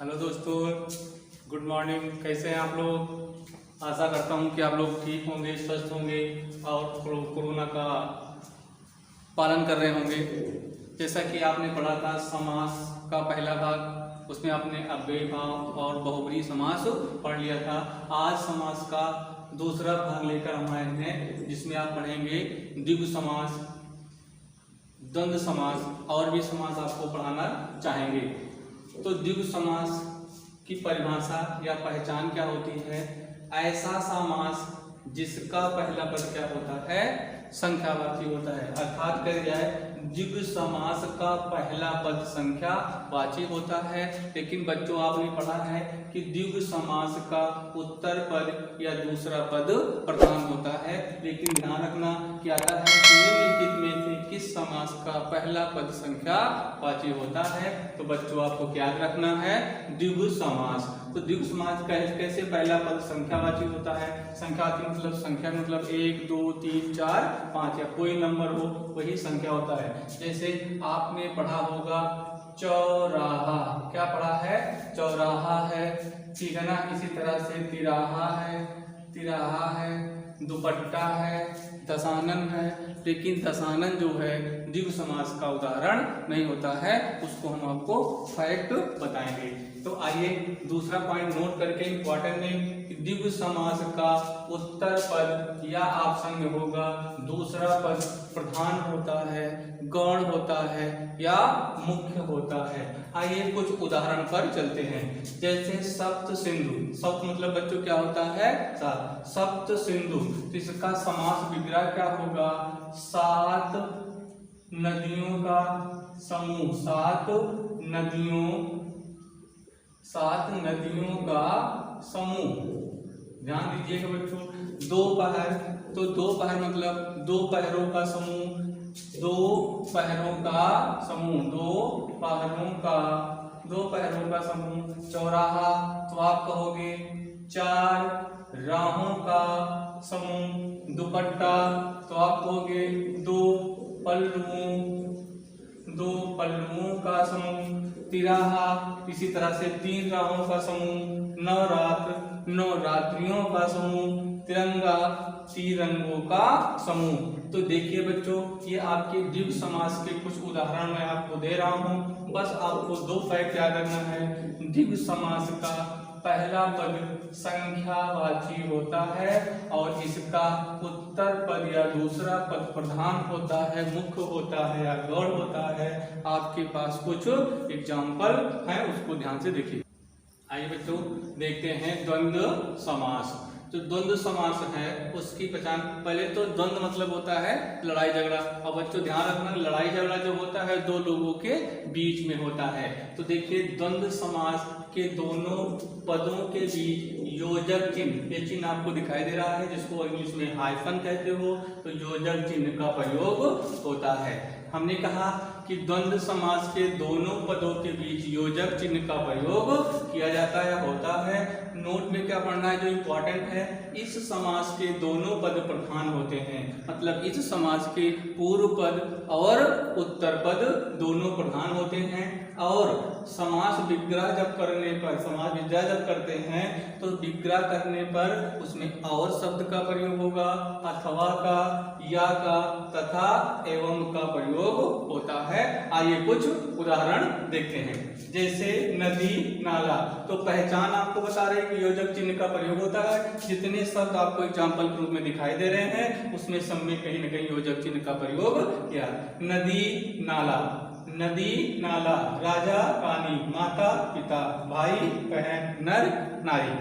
Hello दोस्तों, good morning. कैसे हैं आप लोग? आशा करता हूं कि आप लोग ठीक होंगे, स्वस्थ होंगे और कोरोना का पालन कर रहे होंगे। जैसा कि आपने पढ़ा था समास का पहला भाग, उसमें आपने अव्ययी भाव और बहुब्रीहि समास पढ़ लिया था। आज समास का दूसरा भाग लेकर हम आए हैं, जिसमें आप पढ़ेंगे द्विगु समास, द्वंद्व समास और भी समास आपको पढ़ाना चाहेंगे। तो द्विगु समास की परिभाषा या पहचान क्या होती है? ऐसा समास जिसका पहला पद क्या होता है? संख्यावाची होता है। अर्थात कह जाए द्विगु समास का पहला पद संख्यावाची होता है। लेकिन बच्चों, आपने पढ़ा है कि द्विगु समास का उत्तर पद या दूसरा पद प्रधान होता है। लेकिन ध्यान रखना कि आता है निम्नलिखित में से किस समास का पहला पद संख्यावाची होता है? तो बच्चों, आपको याद रखना है द्विगु समास। तो द्विगु समास कैसे पहला पद संख्यावाची होता है? संख्यावाची मतलब संख्या मतलब 1 2 3 4 5 या कोई नंबर हो वही संख्या होता है। जैसे आपने पढ़ा होगा चौराहा, क्या पढ़ा है? चौराहा है, ठीक है ना। इसी तरह से तिराहा है, दुपट्टा है, दशानन है। लेकिन दशानन जो है द्विगु समास का उदाहरण नहीं होता है, उसको हम आपको फैक्ट बताएंगे। तो आइए दूसरा पॉइंट नोट करके इंपॉर्टेंट है कि द्विगु समास का उत्तर पद या ऑप्शन में होगा दूसरा पद प्रधान होता है, गौण होता है या मुख्य होता है। आइए कुछ उदाहरण पर चलते हैं। जैसे सप्त सिंधु, सप्त मतलब बच्चों क्या होता है? सात। सप्त सिंधु, तो इसका समास विग्रह क्या होगा? 7 नदियों का समूह, 7 नदियों का समूह। ध्यान दीजिएगा बच्चों। दोपहर, तो दोपहर मतलब 2 पहरों का समूह, 2 पहरों का समूह। चौराहा, तो आप कहोगे 4 राहों का समूह। दुपट्टा, तो आप कहोगे 2 पल्लुओं का समूह। तिराहा, इसी तरह से 3 राहों का समूह। नवरात्रियों का समूह। तिरंगा, तिरंगों का समूह। तो देखिए बच्चों, ये आपके द्विगु समास के कुछ उदाहरण मैं आपको दे रहा हूँ। बस आपको 2 फैक्ट याद रखना है। द्विगु समास का पहला पद संख्यावाची होता है और इसका उत्तर पद या दूसरा पद प्रधान होता है, मुख्य होता है या गौण होता है। आपके पास कुछ एग्जाम्पल हैं, उसको ध्यान से देखिए। आइए बच्चों देखते हैं द्वंद्व समास। जो द्वंद्व समास है उसकी पहचान, पहले तो द्वंद्व मतलब होता है लड़ाई झगड़ा। और बच्चों ध्यान रखना, लड़ाई झगड़ा जो होता है 2 लोगों के बीच में होता है। तो देखिए द्वंद्व समास के दोनों पदों के बीच योजक चिन्ह, ये चिन्ह आपको दिखाई दे रहा है जिसको इंग्लिश में हाइफन कहते हो, तो योजक चिन्ह का प्रयोग होता है। हमने कहा कि द्वंद्व समास के दोनों पदों के बीच योजक चिन्ह का प्रयोग किया जाता है, होता है। नोट में क्या पढ़ना है जो इम्पोर्टेंट है? इस समास के दोनों पद प्रधान होते हैं, मतलब इस समास के पूर्व पद और उत्तर पद दोनों प्रधान होते हैं। और समास विग्रह जब करने पर, समास विग्रह जब करते हैं तो विग्रह करने पर उसमें और शब्द का प्रयोग होगा, अथवा का, या का तथा एवं का प्रयोग होता है। आइए कुछ उदाहरण देखते हैं। जैसे नदी, नाला, तो पहचान आपको बता रहे कि योजक चिन्ह का प्रयोग होता है। जितने शब्द आपको एग्जाम्पल के रूप में दिखाई दे रहे हैं उसमें सब में कहीं न कहीं योजक चिन्ह का प्रयोग किया। नदी नाला, राजा रानी, माता पिता, भाई बहन, नर नारी।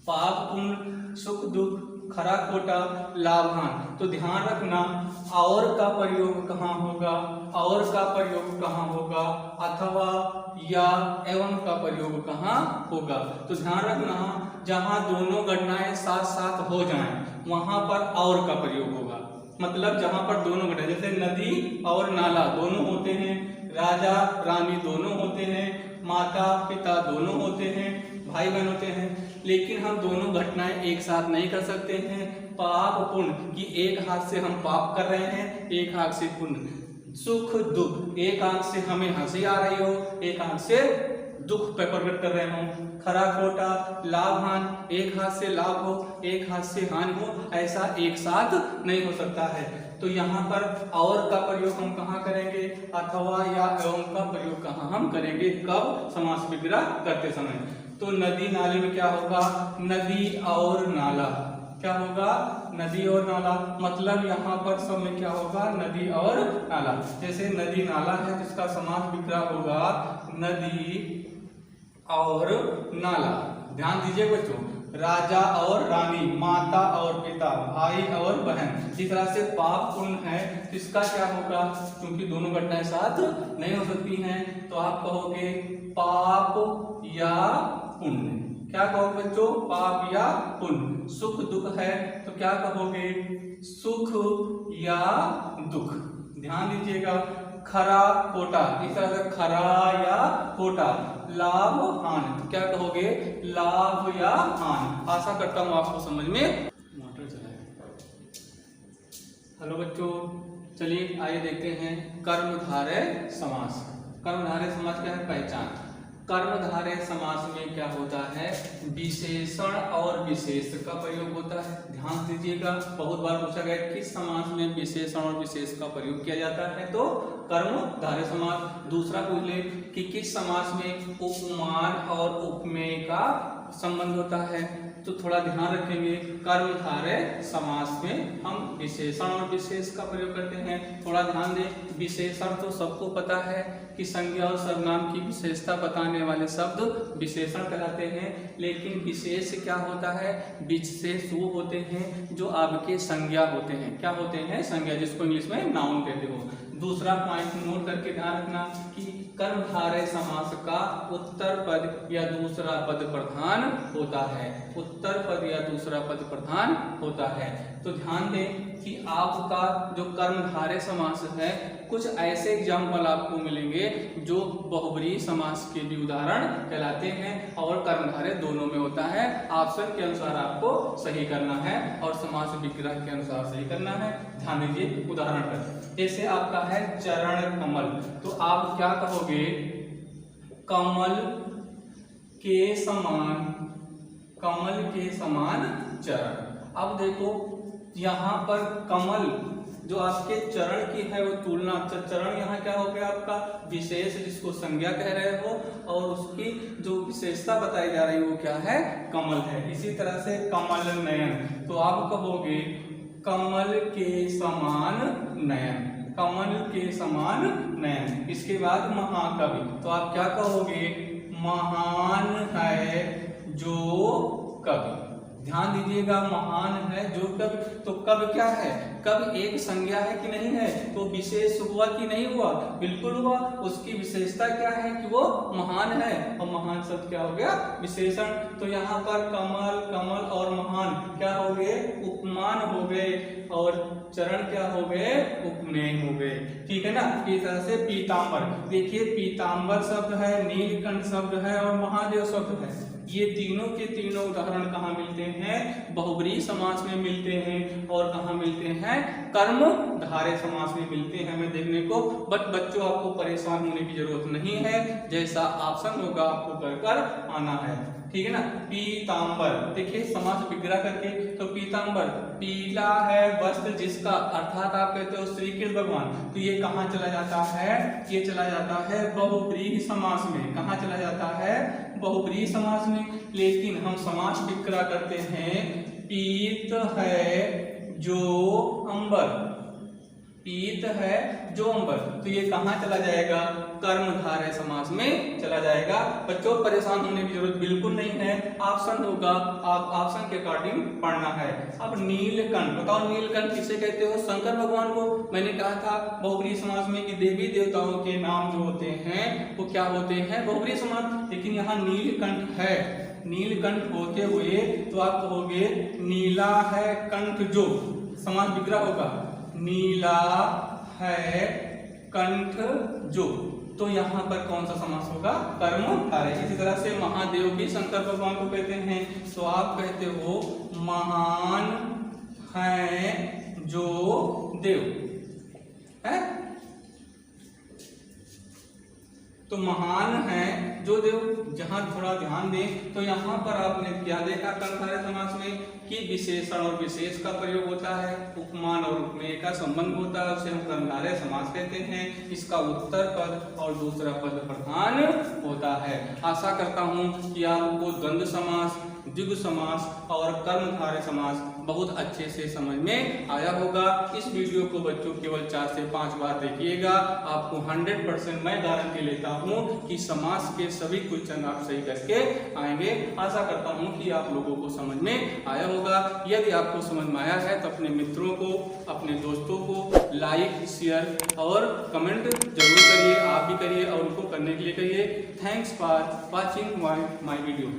पाप पुण्य, सुख दुख, खरा खोटा, लाभान। तो ध्यान रखना और का प्रयोग कहाँ होगा? और का प्रयोग कहाँ होगा? अथवा, या, एवं का प्रयोग कहाँ होगा? तो ध्यान रखना, जहाँ दोनों घटनाएं साथ साथ हो जाएं वहां पर और का प्रयोग होगा। मतलब जहां पर दोनों घटनाएं, जैसे नदी और नाला दोनों होते हैं, राजा रानी दोनों होते हैं, माता पिता दोनों होते हैं, भाई बहन होते हैं। लेकिन हम दोनों घटनाएं एक साथ नहीं कर सकते हैं। पाप पुण्य की एक हाथ से हम पाप कर रहे हैं, एक हाथ से पुण्य। सुख दुख, एक आंख से हमें हंसी आ रही हो, एक आंख से दुख पे प्रकट कर रहे हों। खरा खोटा, लाभ हान, एक हाथ से लाभ हो एक हाथ से हानि हो, ऐसा एक साथ नहीं हो सकता है। तो यहाँ पर और का प्रयोग हम कहाँ करेंगे, अथवा या एवं का प्रयोग कहाँ हम करेंगे, कब, समास विग्रह करते समय। तो नदी नाले में क्या होगा, नदी और नाला, क्या होगा, नदी और नाला, मतलब यहाँ पर सब में क्या होगा, नदी और नाला। जैसे नदी नाला है तो इसका समास विग्रह होगा नदी और नाला। ध्यान दीजिए बच्चों, राजा और रानी, माता और पिता, भाई और बहन। इस तरह से पाप पुण्य है तो इसका क्या होगा, क्योंकि दोनों घटनाएं साथ नहीं हो सकती हैं, तो आप कहोगे पाप या पुण्य। क्या कहोगे बच्चों, पाप या पुण्य। सुख दुख है तो क्या कहोगे, सुख या दुख। ध्यान दीजिएगा, खरा खोटा, इस तरह से खरा या खोटा। लाभ हानि तो क्या कहोगे, लाभ या हानि। आशा करता हूं आपको समझ में मोटर चलाए। हेलो बच्चों, चलिए आइए देखते हैं कर्मधारय समास। कर्मधारय समास क्या है, पहचान। कर्मधारय समास में क्या होता है, विशेषण और विशेष का प्रयोग होता है। ध्यान दीजिएगा, बहुत बार पूछा गया किस समास में विशेषण और विशेष का प्रयोग किया जाता है, तो कर्मधारय समास। दूसरा पूछ ले कि किस समास में उपमान और उपमेय का संबंध होता है, तो थोड़ा ध्यान रखेंगे। कर्मधारय समास में हम विशेषण और विशेष का प्रयोग करते हैं। थोड़ा ध्यान दें, विशेषण तो सबको पता है कि संज्ञा और सर्वनाम की विशेषता बताने वाले शब्द विशेषण कहलाते हैं, लेकिन विशेष क्या होता है, विशेष वो होते हैं जो आपके संज्ञा होते हैं। क्या होते हैं, संज्ञा, जिसको इंग्लिश में नाउन कहते हो। दूसरा पॉइंट नोट करके ध्यान रखना कि कर्मधारय समास का उत्तर पद या दूसरा पद प्रधान होता है। उत्तर पद या दूसरा पद प्रधान होता है। तो ध्यान दें कि आपका जो कर्मधारय समास है, कुछ ऐसे एग्जाम्पल आपको मिलेंगे जो बहुब्रीहि समास के भी उदाहरण कहलाते हैं, और कर्मधारय दोनों में होता है। ऑप्शन के अनुसार आपको सही करना है और समास विग्रह के अनुसार सही करना है। ध्यान दीजिए, उदाहरण पर जैसे आपका है चरण कमल, तो आप क्या कहोगे, कमल के समान, कमल के समान चरण। अब देखो यहाँ पर कमल जो आपके चरण की है वो तुलना, चरण यहाँ क्या हो गया आपका विशेष, जिसको संज्ञा कह रहे हो, और उसकी जो विशेषता बताई जा रही है वो क्या है, कमल है। इसी तरह से कमल नयन, तो आप कहोगे कमल के समान नयन, कमल के समान नयन। इसके बाद महाकवि, तो आप क्या कहोगे, महान है जो कवि। ध्यान दीजिएगा, महान है जो कवि, तो कवि क्या है, कवि एक संज्ञा है कि नहीं है, तो विशेष हुआ कि नहीं हुआ, बिल्कुल हुआ। उसकी विशेषता क्या है कि वो महान है, और महान शब्द क्या हो गया, विशेषण। तो यहाँ पर कमल, कमल और महान क्या हो गए, उपमान हो गए, और चरण क्या हो गए, उपमेय हो गए। ठीक है ना। इस तरह से पीताम्बर, देखिए पीताम्बर शब्द है, नीलकंठ शब्द है और महादेव शब्द है। ये तीनों के तीनों उदाहरण कहाँ मिलते हैं, बहुब्रीहि समास में मिलते हैं, और कहाँ मिलते हैं, कर्मधारय समास में मिलते हैं हमें देखने को। बट बच्चों आपको परेशान होने की जरूरत नहीं है, जैसा ऑप्शन होगा आपको कर कर आना है। ठीक है ना। पीताम्बर, देखिए समास विग्रह करके, तो पीताम्बर पीला है वस्त्र जिसका, अर्थात आप कहते हो श्री कृष्ण भगवान, तो ये कहाँ चला जाता है, ये चला जाता है बहुब्रीहि समास में। कहाँ चला जाता है, बहुब्रीहि समास में। लेकिन हम समास विग्रह करते हैं, पीत है जो अंबर, पीत है जो अंबर, तो ये कहाँ चला जाएगा, कर्मधारय समास में चला जाएगा। बच्चों परेशान होने की जरूरत बिल्कुल नहीं है, ऑप्शन होगा, आप ऑप्शन के अकॉर्डिंग पढ़ना है। अब नीलकंठ, बताओ नीलकंठ किसे कहते हो, शंकर भगवान को। मैंने कहा था बहुब्रीहि समास में कि देवी देवताओं के नाम जो होते हैं वो क्या होते हैं, बहुब्रीहि समास। लेकिन यहाँ नीलकंठ है, नीलकंठ होते हुए तो आप कहोगे नीला है कंठ जो, समास विग्रह होगा, नीला है कंठ जो, तो यहाँ पर कौन सा समास होगा, कर्मधारय। इसी तरह से महादेव भी शंकर भगवान को कहते हैं, तो आप कहते हो महान है जो देव है। तो तो महान है जो देव, जहाँ थोड़ा ध्यान दें तो यहाँ पर आपने क्या देखा कर्मधारय समास में कि विशेषण और विशेष का प्रयोग होता है, उपमान और उपमेय का संबंध होता है, उसे हम कर्मधारय समास कहते हैं। इसका उत्तर पद और दूसरा पद प्रधान होता है। आशा करता हूँ कि आपको द्वंद्व समास, द्विगु समास और कर्मधारय समास बहुत अच्छे से समझ में आया होगा। इस वीडियो को बच्चों केवल 4 से 5 बार देखिएगा, आपको 100% मैं गारंटी लेता हूँ कि समास के सभी क्वेश्चन आप सही करके आएंगे। आशा करता हूँ कि आप लोगों को समझ में आया होगा। यदि आपको समझ में आया है तो अपने मित्रों को, अपने दोस्तों को लाइक, शेयर और कमेंट जरूर करिए। आप भी करिए और उनको करने के लिए कहिए। Thanks for watching my video.